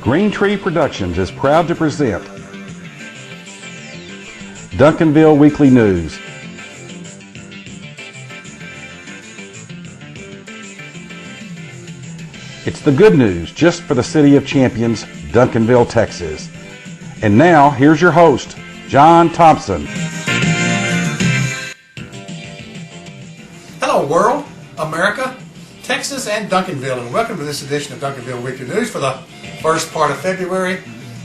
Green Tree Productions is proud to present Duncanville Weekly News. It's the good news just for the City of Champions, Duncanville, Texas. And now, here's your host, John Thompson. Hello, world, America, Texas, and Duncanville, and welcome to this edition of Duncanville Weekly News for the first part of February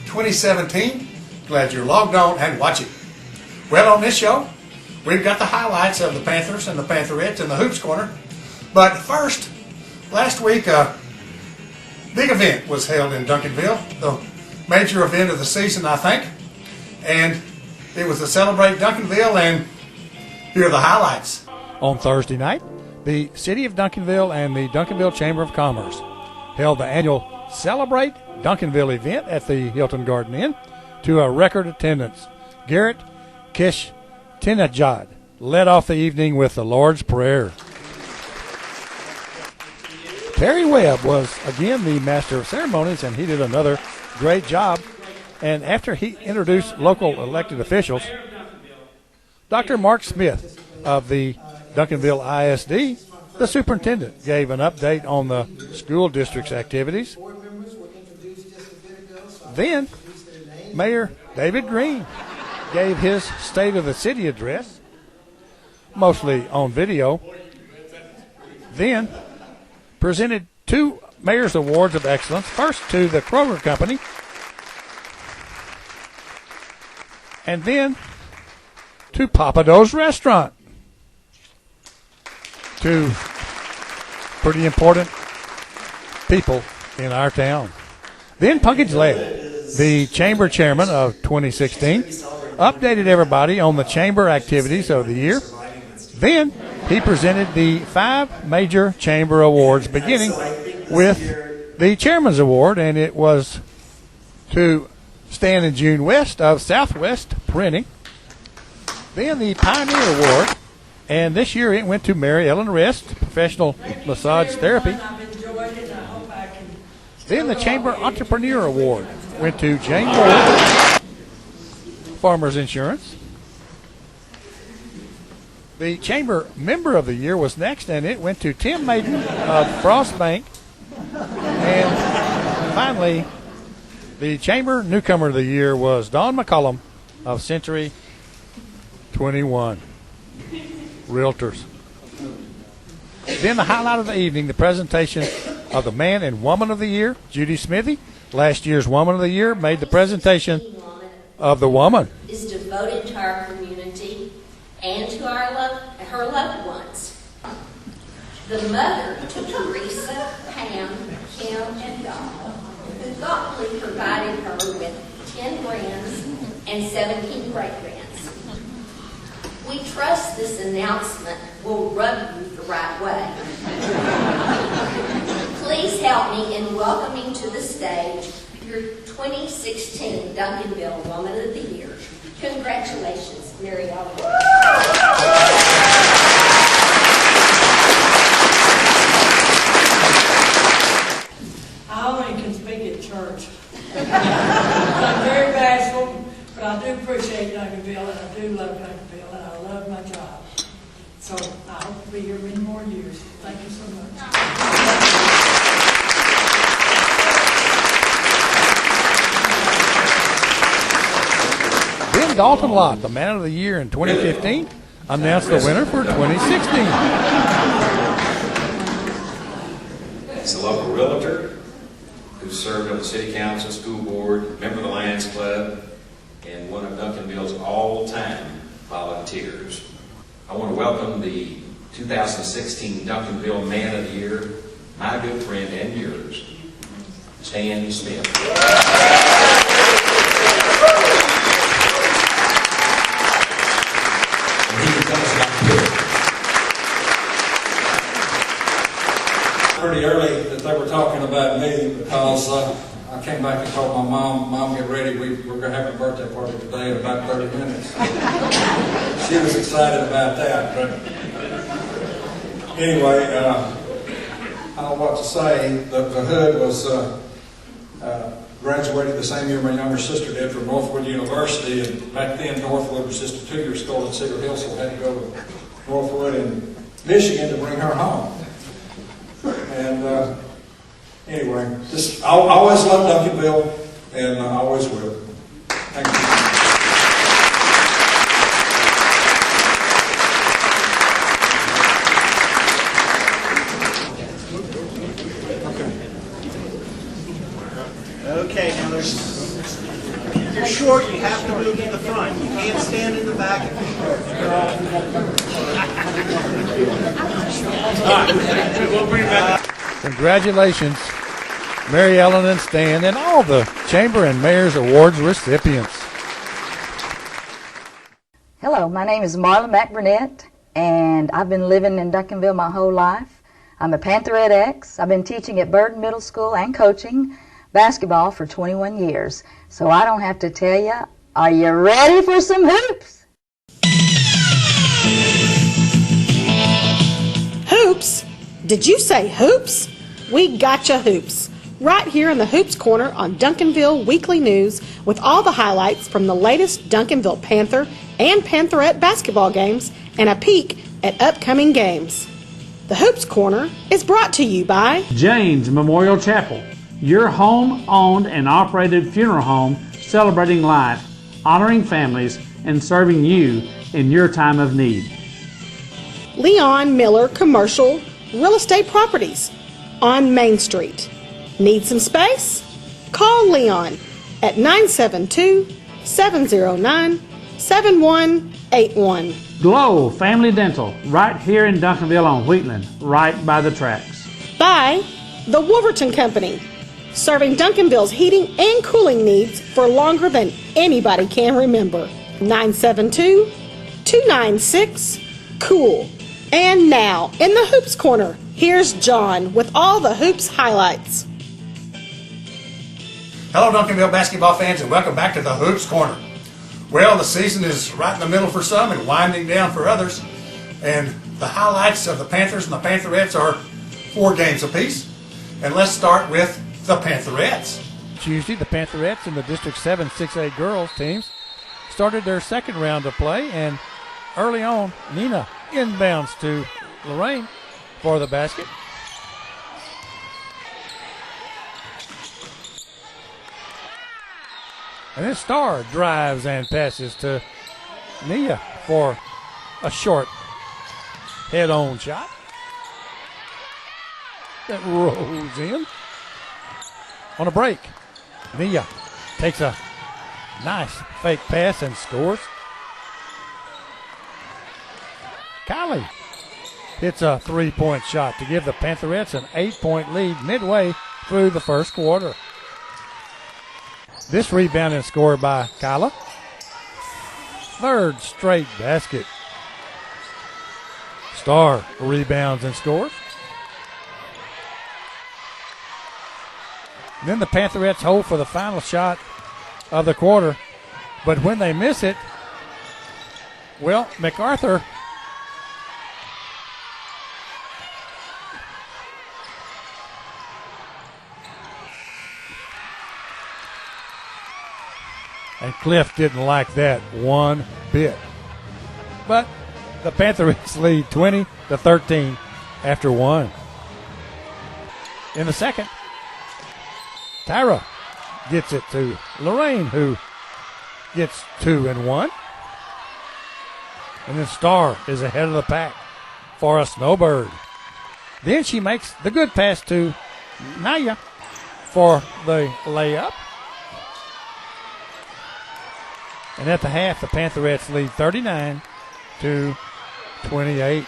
2017. Glad you're logged on and watching. Well, on this show, we've got the highlights of the Panthers and the Pantherettes in the Hoops Corner. But first, last week, a big event was held in Duncanville, the major event of the season, I think. And it was to celebrate Duncanville, and here are the highlights. On Thursday night, the City of Duncanville and the Duncanville Chamber of Commerce held the annual Celebrate Duncanville event at the Hilton Garden Inn to a record attendance. Garrett Kishtinajad led off the evening with the Lord's Prayer. Terry Webb was again the master of ceremonies, and he did another great job. And after he introduced local elected officials, Dr. Mark Smith of the Duncanville ISD, the superintendent, gave an update on the school district's activities. Then, Mayor David Green gave his State of the City address, mostly on video. Then, presented two Mayor's Awards of Excellence, first to the Kroger Company, and then to Papa Do's Restaurant. Two pretty important people in our town. Then Punkage led. The chamber chairman of 2016 updated everybody on the chamber activities of the year. Then he presented the 5 major chamber awards, beginning with the Chairman's Award, and it was to Stan and June West of Southwest Printing. Then the Pioneer Award, and this year it went to Mary Ellen Rest, Professional Massage Therapy. Then the Chamber Entrepreneur Award went to Jane Moore, Farmers Insurance. The Chamber Member of the Year was next, and it went to Tim Maiden of Frost Bank. And finally, the Chamber Newcomer of the Year was Don McCollum of Century 21 Realtors. Then the highlight of the evening, the presentation of the Man and Woman of the Year, Judy Smithy. Last year's Woman of the Year made the presentation of the woman. Is devoted to our community and to her loved ones. The mother to Teresa, Pam, Kim, and Donna, who thoughtfully provided her with 10 grands and 17 great-grands. We trust this announcement will rub you the right way. Please help me in welcoming to the stage your 2016 Duncanville Woman of the Year. Congratulations, Mary Ellen. I only can speak at church. I'm very bashful, but I do appreciate Duncanville, and I do love Duncanville, and I love my job. So I hope to be here many more years. Thank you so much. Then Dalton Lott, the Man of the Year in 2015, announced the winner for 2016. It's a local realtor who served on the City Council, School Board, member of the Lions Club, and one of Duncanville's all-time volunteers. I want to welcome the 2016 Duncanville Man of the Year, my good friend and yours, Stan Smith. Pretty early that they were talking about me because I came back and told my mom, get ready, we're going to have a birthday party today in about 30 minutes. She was excited about that, but Anyway, I don't know what to say. The Hood was graduated the same year my younger sister did from Northwood University, and back then Northwood was just a two-year school in Cedar Hill, so I had to go to Northwood in Michigan to bring her home. And anyway, I always loved Duncanville, and I always will. Thank you. Okay, now if you're short, you have to move to the front. You can't stand in the back. We'll bring back. Congratulations, Mary Ellen and Stan, and all the Chamber and Mayor's Awards recipients. Hello, my name is Marla McBurnett, and I've been living in Duncanville my whole life. I'm a Pantherettes. I've been teaching at Burton Middle School and coaching basketball for 21 years. So I don't have to tell you, are you ready for some hoops? Hoops? Did you say hoops? We gotcha hoops. Right here in the Hoops Corner on Duncanville Weekly News with all the highlights from the latest Duncanville Panther and Pantherette basketball games and a peek at upcoming games. The Hoops Corner is brought to you by James Memorial Chapel, your home-owned and operated funeral home celebrating life, honoring families, and serving you in your time of need. Leon Miller Commercial Real Estate Properties on Main Street. Need some space? Call Leon at 972-709-7181. Glow Family Dental, right here in Duncanville on Wheatland, right by the tracks. By the Wolverton Company, serving Duncanville's heating and cooling needs for longer than anybody can remember. 972-296-COOL. And now, in the Hoops Corner, here's John with all the Hoops highlights. Hello, Duncanville basketball fans, and welcome back to the Hoops Corner. Well, the season is right in the middle for some and winding down for others. And the highlights of the Panthers and the Pantherettes are 4 games apiece. And let's start with the Pantherettes. Tuesday, the Pantherettes and the District 7 6A girls teams started their second round of play, and early on, Nina inbounds to Lorraine for the basket. And then Starr drives and passes to Nia for a short head-on shot that rolls in. On a break, Nia takes a nice fake pass and scores. Kylie hits a 3-point shot to give the Pantherettes an 8-point lead midway through the first quarter. This rebound and score by Kyla. Third straight basket. Starr rebounds and scores. And then the Pantherettes hold for the final shot of the quarter. But when they miss it, well, MacArthur and Cliff didn't like that one bit. But the Pantherettes lead 20-13 after one. In the second, Tyra gets it to Lorraine, who gets 2 and 1. And then Starr is ahead of the pack for a snowbird. Then she makes the good pass to Naya for the layup. And at the half, the Pantherettes lead 39-28.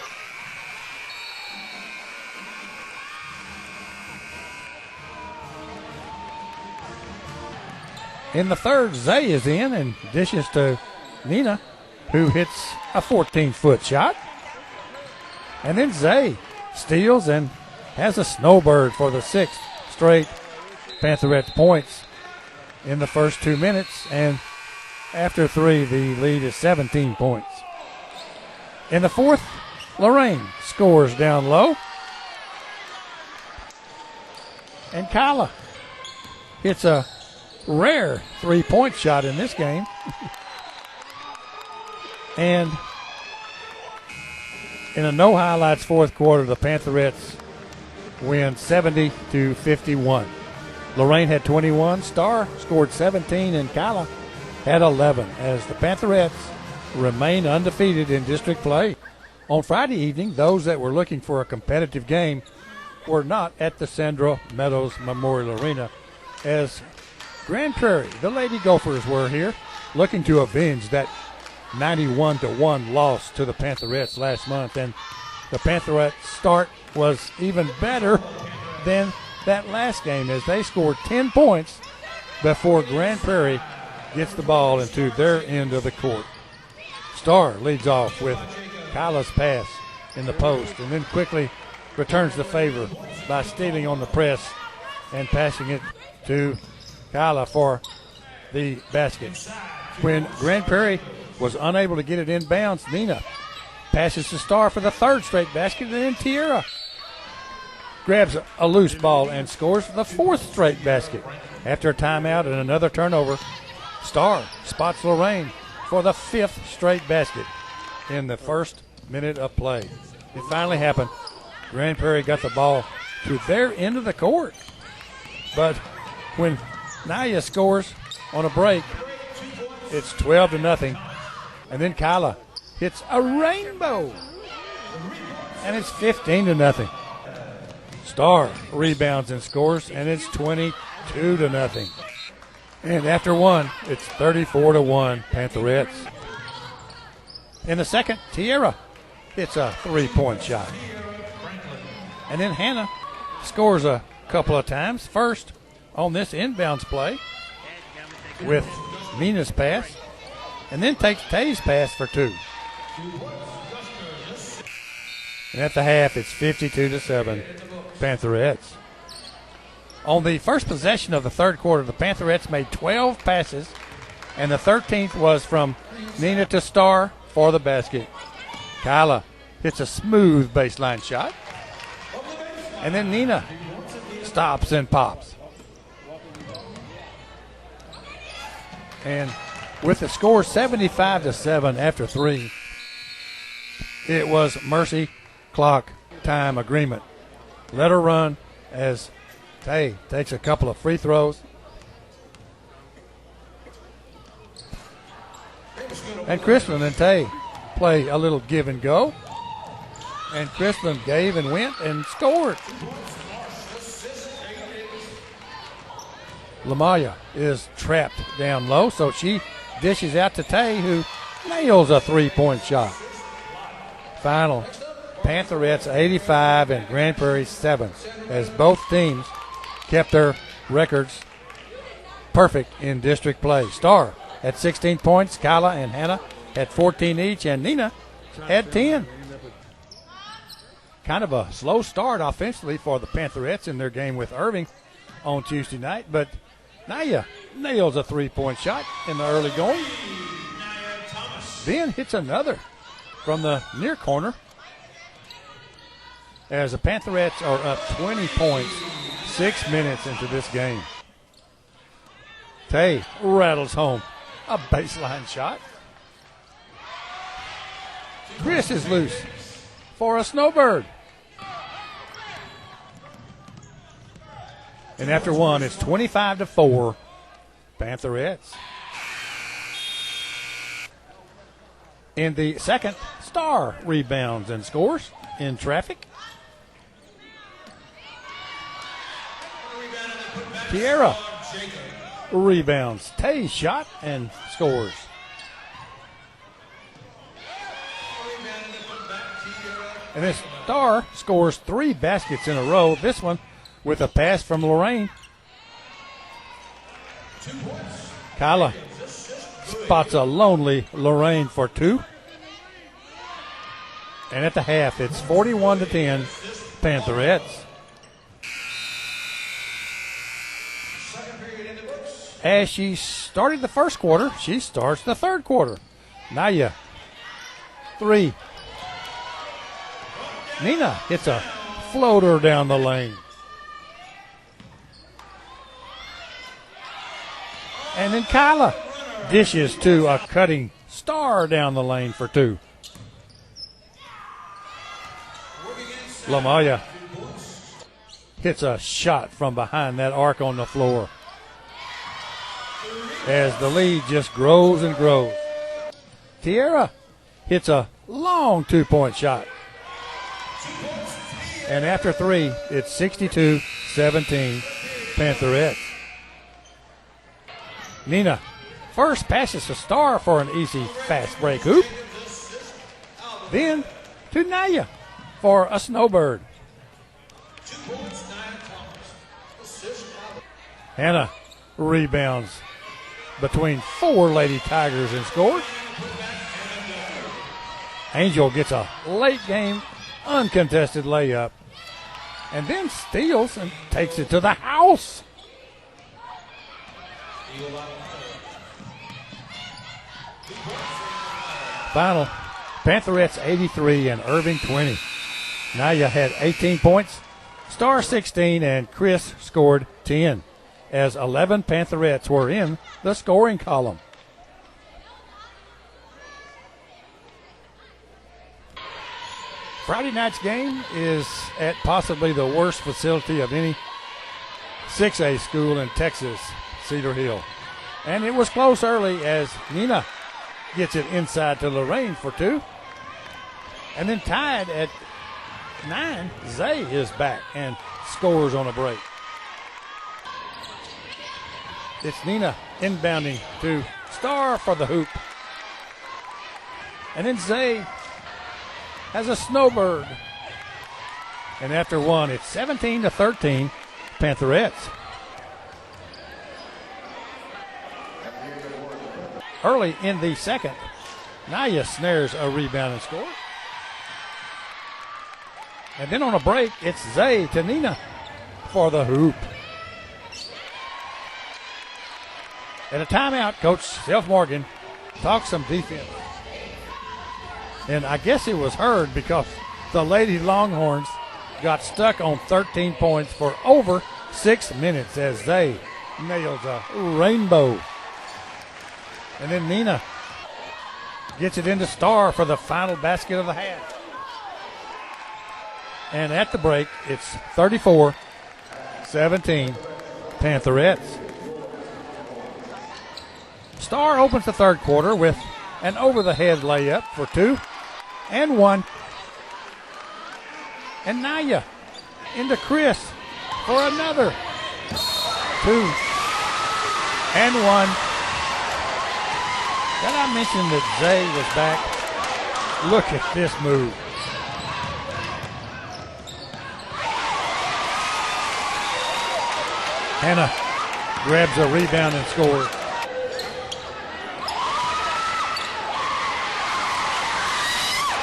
In the third, Zay is in and dishes to Nina, who hits a 14-foot shot. And then Zay steals and has a snowbird for the 6th straight Pantherettes points in the first 2 minutes. And after 3, the lead is 17 points. In the fourth, Lorraine scores down low. And Kyla hits a rare three-point shot in this game. And in a no highlights fourth quarter, the Pantherettes win 70-51. Lorraine had 21, Starr scored 17, and Kyla had 11 as the Pantherettes remain undefeated in district play. On Friday evening, those that were looking for a competitive game were not at the Sandra Meadows Memorial Arena, as Grand Prairie, the Lady Gophers, were here looking to avenge that 91-1 loss to the Pantherettes last month. And the Pantherettes start was even better than that last game, as they scored 10 points before Grand Prairie gets the ball into their end of the court. Starr leads off with Kyla's pass in the post, and then quickly returns the favor by stealing on the press and passing it to Kyla for the basket. When Grand Prairie was unable to get it inbounds, Nina passes to Starr for the third straight basket, and then Tierra grabs a loose ball and scores the fourth straight basket. After a timeout and another turnover, Starr spots Lorraine for the fifth straight basket in the first minute of play. It finally happened. Grand Prairie got the ball to their end of the court. But when Naya scores on a break, it's 12-0. And then Kyla hits a rainbow, and it's 15-0. Starr rebounds and scores, and it's 22-0. And after one, it's 34-1 Pantherettes. In the second, Tierra hits a three-point shot. And then Hannah scores a couple of times. First on this inbounds play with Nina's pass, and then takes Tay's pass for two. And at the half, it's 52-7 Pantherettes. On the first possession of the third quarter, the Pantherettes made 12 passes, and the 13th was from Nina to Starr for the basket. Kyla hits a smooth baseline shot, and then Nina stops and pops. And with the score 75-7 after three, it was mercy clock time agreement. Let her run as Tay takes a couple of free throws. And Crispin and Tay play a little give and go. And Crispin gave and went and scored. Lamaya is trapped down low, so she dishes out to Tay, who nails a three-point shot. Final, Pantherettes 85 and Grand Prairie 7, as both teams kept their records perfect in district play. Starr had 16 points, Kyla and Hannah had 14 each, and Nina had 10. Kind of a slow start offensively for the Pantherettes in their game with Irving on Tuesday night, but Naya nails a three-point shot in the early going. Then hits another from the near corner as the Pantherettes are up 20 points 6 minutes into this game. Tay rattles home a baseline shot. Chris is loose for a snowbird. And after one, it's 25-4 Pantherettes. In the second, Starr rebounds and scores in traffic. Tierra rebounds. Tay shot and scores. And then Starr scores 3 baskets in a row. This one with a pass from Lorraine. Kyla spots a lonely Lorraine for 2. And at the half, it's 41-10 Pantherettes. As she started the first quarter, she starts the third quarter. Naya, 3. Nina hits a floater down the lane. And then Kyla dishes to a cutting Star down the lane for 2. LaMaya hits a shot from behind that arc on the floor as the lead just grows and grows. Tierra hits a long 2-point shot. And after 3, it's 62-17 Pantherettes. Nina first passes to Star for an easy fast break hoop. Then to Naya for a snowbird. Hannah rebounds between 4 Lady Tigers and scores. Angel gets a late game uncontested layup and then steals and takes it to the house. Final, Pantherettes 83 and Irving 20. Naya had 18 points, Star 16, and Chris scored 10, as 11 Pantherettes were in the scoring column. Friday night's game is at possibly the worst facility of any 6A school in Texas, Cedar Hill. And it was close early as Nina gets it inside to Lorraine for 2. And then tied at 9, Zay is back and scores on a break. It's Nina inbounding to Star for the hoop. And then Zay has a snowbird. And after 1, it's 17-13 Pantherettes. Early in the second, Naya snares a rebound and score. And then on a break, it's Zay to Nina for the hoop. At a timeout, Coach Self Morgan talks some defense. And I guess it was heard because the Lady Longhorns got stuck on 13 points for over 6 minutes as Zay nails a rainbow. And then Nina gets it into Star for the final basket of the half. And at the break, it's 34-17 Pantherettes. Star opens the third quarter with an over-the-head layup for 2 and 1. And Naya into Chris for another 2 and 1. Did I mention that Zay was back? Look at this move. Hannah grabs a rebound and scores.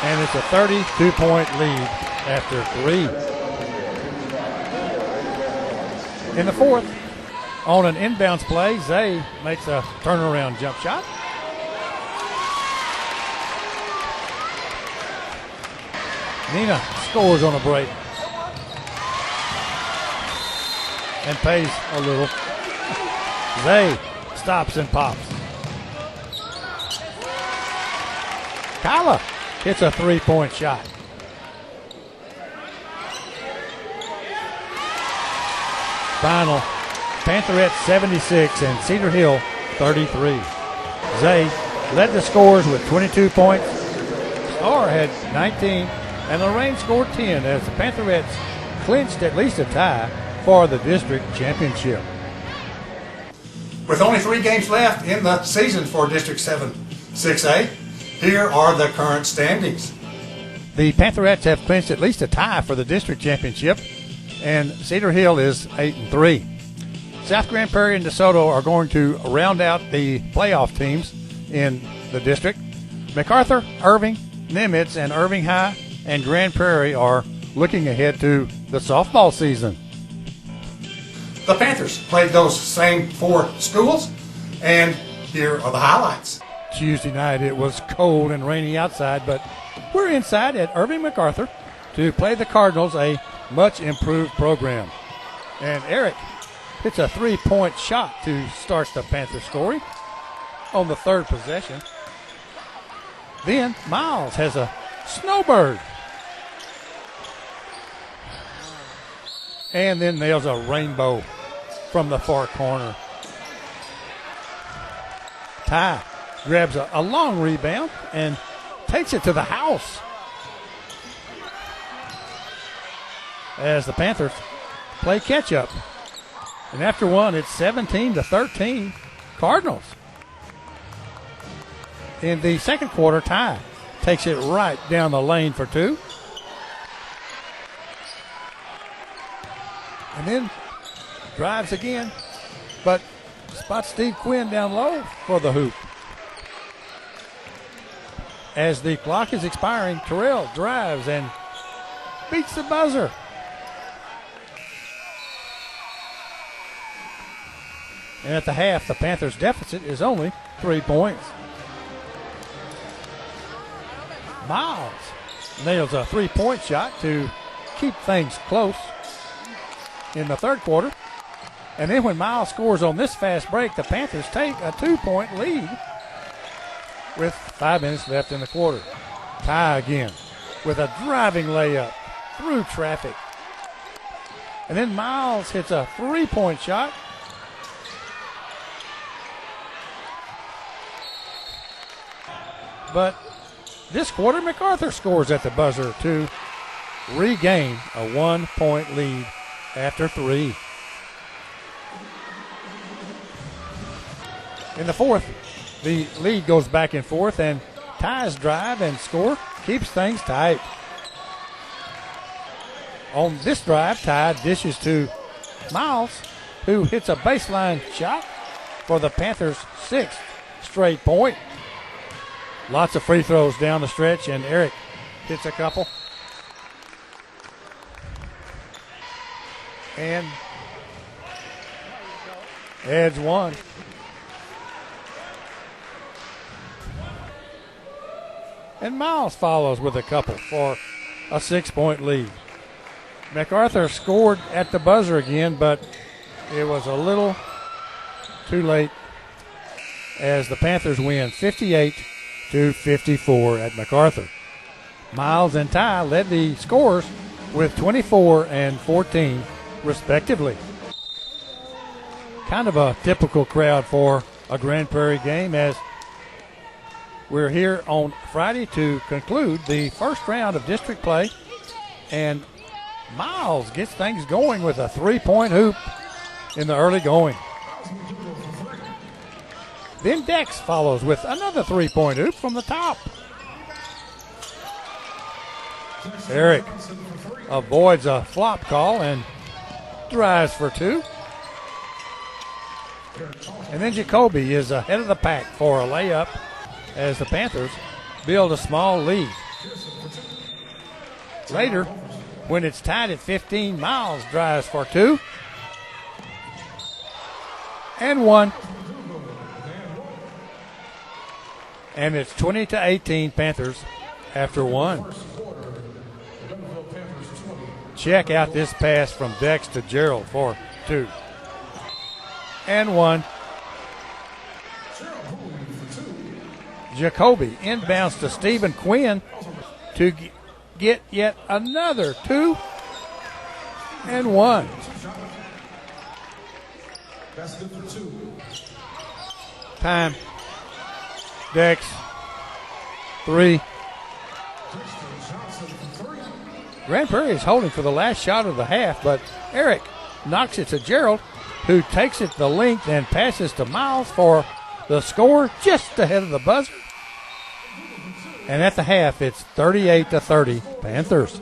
And it's a 32-point lead after 3. In the fourth, on an inbounds play, Zay makes a turnaround jump shot. Nina scores on a break and pays a little. Zay stops and pops. Kyla hits a 3-point shot. Final, Pantherettes 76 and Cedar Hill 33. Zay led the scores with 22 points. Star had 19. And Lorraine scored 10 as the Pantherettes clinched at least a tie for the district championship. With only 3 games left in the season for District 7 6A, here are the current standings. The Pantherettes have clinched at least a tie for the district championship, and Cedar Hill is 8-3. South Grand Prairie and DeSoto are going to round out the playoff teams in the district. MacArthur, Irving, Nimitz, and Irving High and Grand Prairie are looking ahead to the softball season. The Panthers played those same 4 schools, and here are the highlights. Tuesday night it was cold and rainy outside, but we're inside at Irving MacArthur to play the Cardinals, a much improved program. And Eric hits a 3-point shot to start the Panthers scoring on the third possession. Then Miles has a snowbird. And then nails a rainbow from the far corner. Ty grabs a long rebound and takes it to the house as the Panthers play catch up. And after one, it's 17-13 Cardinals. In the second quarter, Ty takes it right down the lane for two. And then drives again, but spots Steve Quinn down low for the hoop. As the clock is expiring, Terrell drives and beats the buzzer. And at the half, the Panthers' deficit is only 3 points. Miles nails a 3-point shot to keep things close in the third quarter. And then when Miles scores on this fast break, the Panthers take a 2-point lead with 5 minutes left in the quarter. Ty again with a driving layup through traffic. And then Miles hits a 3-point shot. But this quarter, MacArthur scores at the buzzer to regain a 1-point lead after 3. In the fourth, the lead goes back and forth, and Ty's drive and score keeps things tight. On this drive, Ty dishes to Miles, who hits a baseline shot for the Panthers' 6th straight point. Lots of free throws down the stretch, and Eric hits a couple. And adds one. And Miles follows with a couple for a 6-point lead. MacArthur scored at the buzzer again, but it was a little too late as the Panthers win 58-54 at MacArthur. Miles and Ty led the scorers with 24 and 14 respectively. Kind of a typical crowd for a Grand Prairie game, as we're here on Friday to conclude the first round of district play, and Miles gets things going with a 3-point hoop in the early going. Then Dex follows with another 3-point hoop from the top. Eric avoids a flop call and drives for 2. And then Jacoby is ahead of the pack for a layup as the Panthers build a small lead. Later, when it's tied at 15, Miles drives for 2. And 1. And it's 20-18 Panthers after 1. Check out this pass from Dex to Gerald for 2. And 1. Jacoby inbounds to Stephen Quinn to get yet another 2. And 1. Time. Dex. 3. Grand Prairie is holding for the last shot of the half, but Eric knocks it to Gerald, who takes it the length and passes to Miles for the score just ahead of the buzzer. And at the half, it's 38-30 Panthers.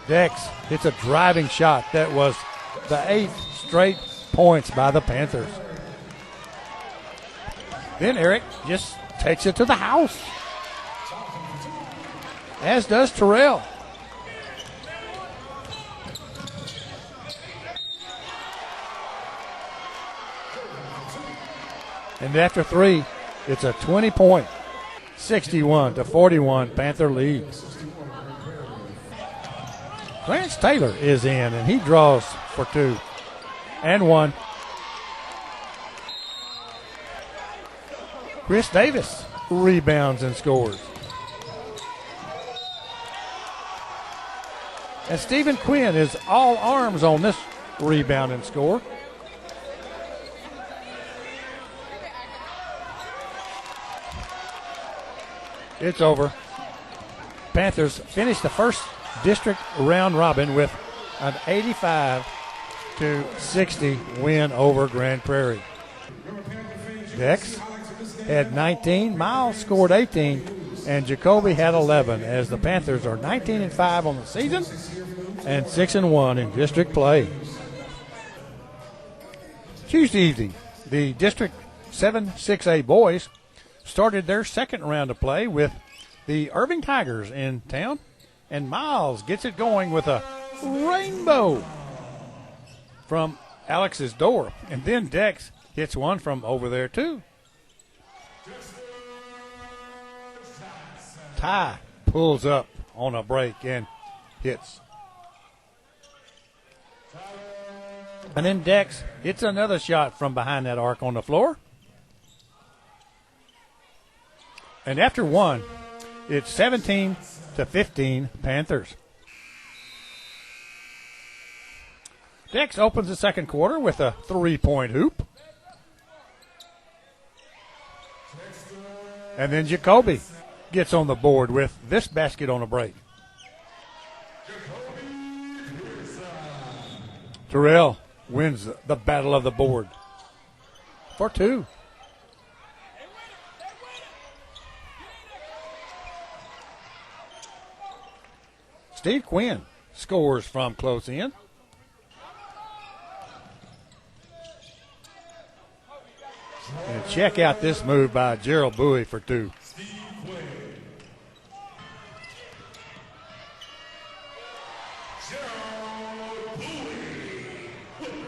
Dex hits a driving shot that was the 8th straight points by the Panthers. Then Eric just takes it to the house, as does Terrell. And after 3, It's a 20-point, 61-41 Panther lead. Clarence Taylor is in, and he draws for 2 and 1. Chris Davis rebounds and scores. And Stephen Quinn is all arms on this rebound and score. It's over. Panthers finish the first district round robin with an 85-60 win over Grand Prairie. Dex had 19, Miles scored 18, and Jacoby had 11, as the Panthers are 19-5 on the season and 6-1 in district play. Tuesday evening, the District 7-6A boys started their second round of play with the Irving Tigers in town, and Miles gets it going with a rainbow from Alex's door, and then Dex hits one from over there too. Ty pulls up on a break and hits. And then Dex hits another shot from behind that arc on the floor. And after one, it's 17-15 Panthers. Dex opens the second quarter with a 3-point hoop. And then Jacoby gets on the board with this basket on a break. Terrell wins the battle of the board for 2. Steve Quinn scores from close in. And check out this move by Gerald Bowie for 2.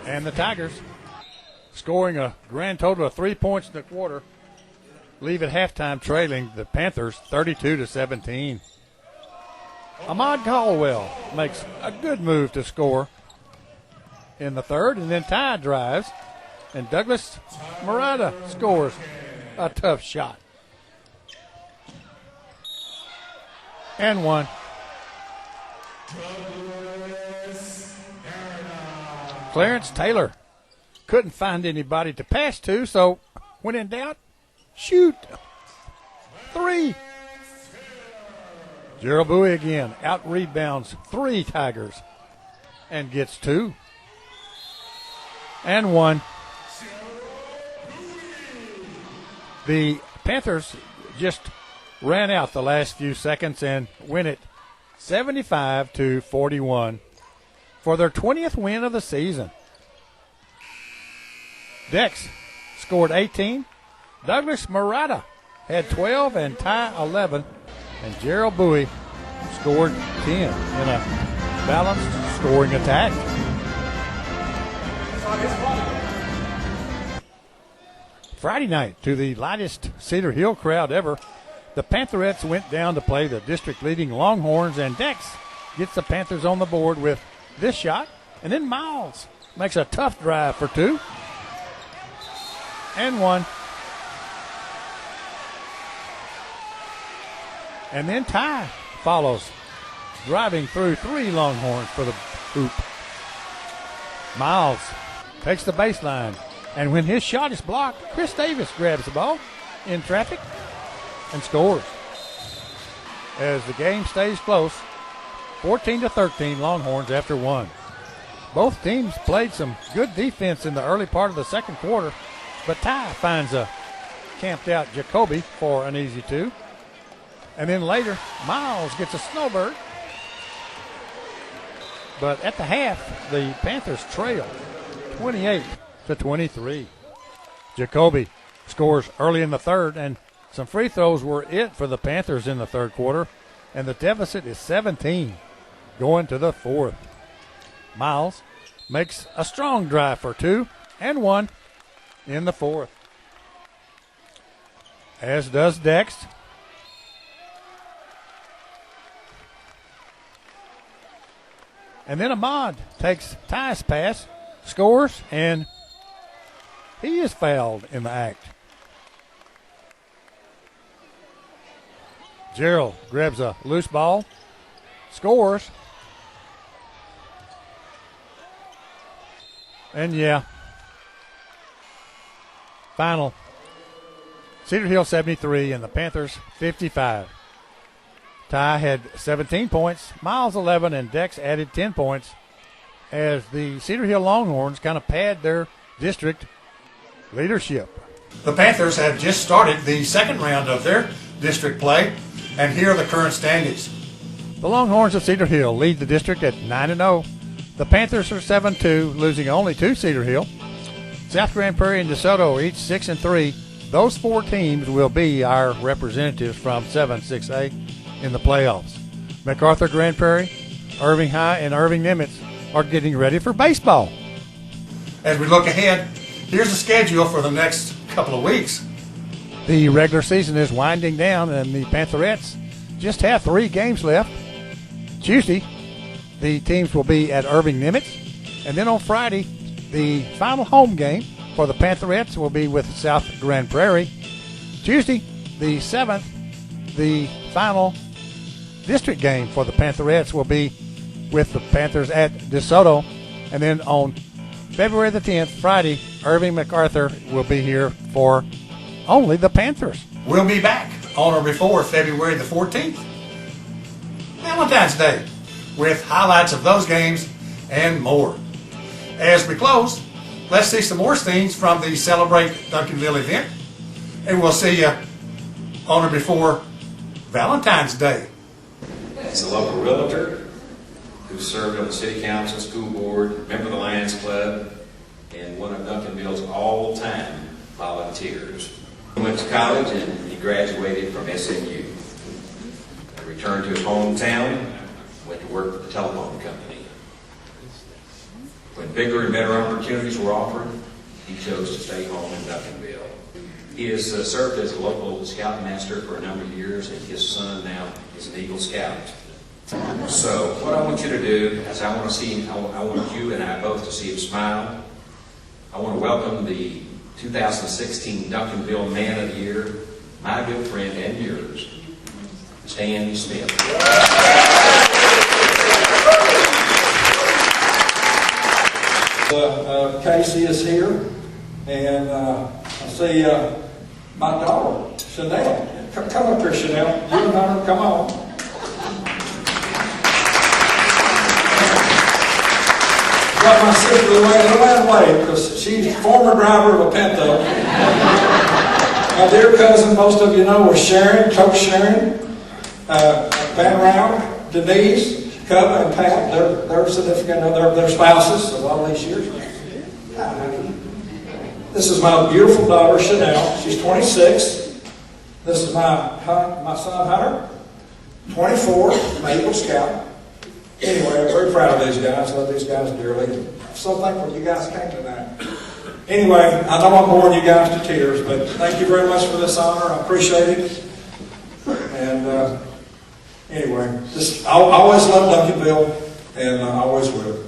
And the Tigers scoring a grand total of 3 points in the quarter, leave at halftime trailing the Panthers 32-17. Ahmad Caldwell makes a good move to score in the third, and then Ty drives, and Douglas Murata scores a tough shot. And one. Clarence Taylor couldn't find anybody to pass to, so when in doubt, shoot. 3. Gerald Bowie again out-rebounds 3 Tigers and gets 2. And 1. The Panthers just ran out the last few seconds and win it 75-41 for their 20th win of the season. Dex scored 18. Douglas Murata had 12 and Ty 11. And Gerald Bowie scored 10 in a balanced scoring attack. Friday night, to the lightest Cedar Hill crowd ever, the Pantherettes went down to play the district-leading Longhorns, and Dex gets the Panthers on the board with this shot. And then Miles makes a tough drive for 2. And 1. And then Ty follows, driving through 3 Longhorns for the hoop. Miles takes the baseline, and when his shot is blocked, Chris Davis grabs the ball in traffic and scores. As the game stays close, 14-13 Longhorns after 1. Both teams played some good defense in the early part of the second quarter, but Ty finds a camped out Jacoby for an easy 2. And then later, Miles gets a snowbird. But at the half, the Panthers trail 28-23. Jacoby scores early in the third, and some free throws were it for the Panthers in the third quarter. And the deficit is 17 going to the fourth. Miles makes a strong drive for 2 and 1 in the fourth. as does Dex. And then Ahmad takes Ty's pass, scores, and he is fouled in the act. Gerald grabs a loose ball, scores, and yeah, final Cedar Hill 73 and the Panthers 55. Ty had 17 points, Miles 11, and Dex added 10 points as the Cedar Hill Longhorns kind of pad their district leadership. The Panthers have just started the second round of their district play, and here are the current standings. The Longhorns of Cedar Hill lead the district at 9-0. The Panthers are 7-2, losing only to Cedar Hill. South Grand Prairie and DeSoto are each 6-3. Those four teams will be our representatives from 7-6A in the playoffs. MacArthur Grand Prairie, Irving High, and Irving Nimitz are getting ready for baseball. As we look ahead, here's the schedule for the next couple of weeks. The regular season is winding down, and the Pantherettes just have 3 games left. Tuesday, the teams will be at Irving Nimitz, and then on Friday, the final home game for the Pantherettes will be with South Grand Prairie. Tuesday, the 7th, the final district game for the Pantherettes will be with the Panthers at DeSoto, and then on February the 10th, Friday, Irving MacArthur will be here for only the Panthers. We'll be back on or before February the 14th, Valentine's Day, with highlights of those games and more. As we close, let's see some more scenes from the Celebrate Duncanville event, and we'll see you on or before Valentine's Day. He's a local realtor who served on the city council, school board, member of the Lions Club, and one of Duncanville's all-time volunteers. He went to college and he graduated from SMU. He returned to his hometown, went to work for the telephone company. When bigger and better opportunities were offered, he chose to stay home in Duncanville. He has served as a local scoutmaster for a number of years, and his son now is an Eagle Scout. So what I want you to do is I want you and I both to see him smile. I want to welcome the 2016 Duncanville Man of the Year, my good friend and yours, Stan Smith. Casey is here, and I see my daughter, Chanel. Come up here, Chanel. You and her, come on. Got my sister away, because she's a former driver of a Pinto. My dear cousin, most of you know, was Sharon, Coach Sharon, Van Round, Denise, Cub, and Pat. They're significant, their spouses of all these years. This is my beautiful daughter, Chanel. She's 26. This is my son, Hunter, 24, my Eagle Scout. Anyway, I'm very proud of these guys. I love these guys dearly. I'm so thankful you guys came tonight. Anyway, I know I'm boring you guys to tears, but thank you very much for this honor. I appreciate it. And anyway, I always loved Duncanville, and I always will.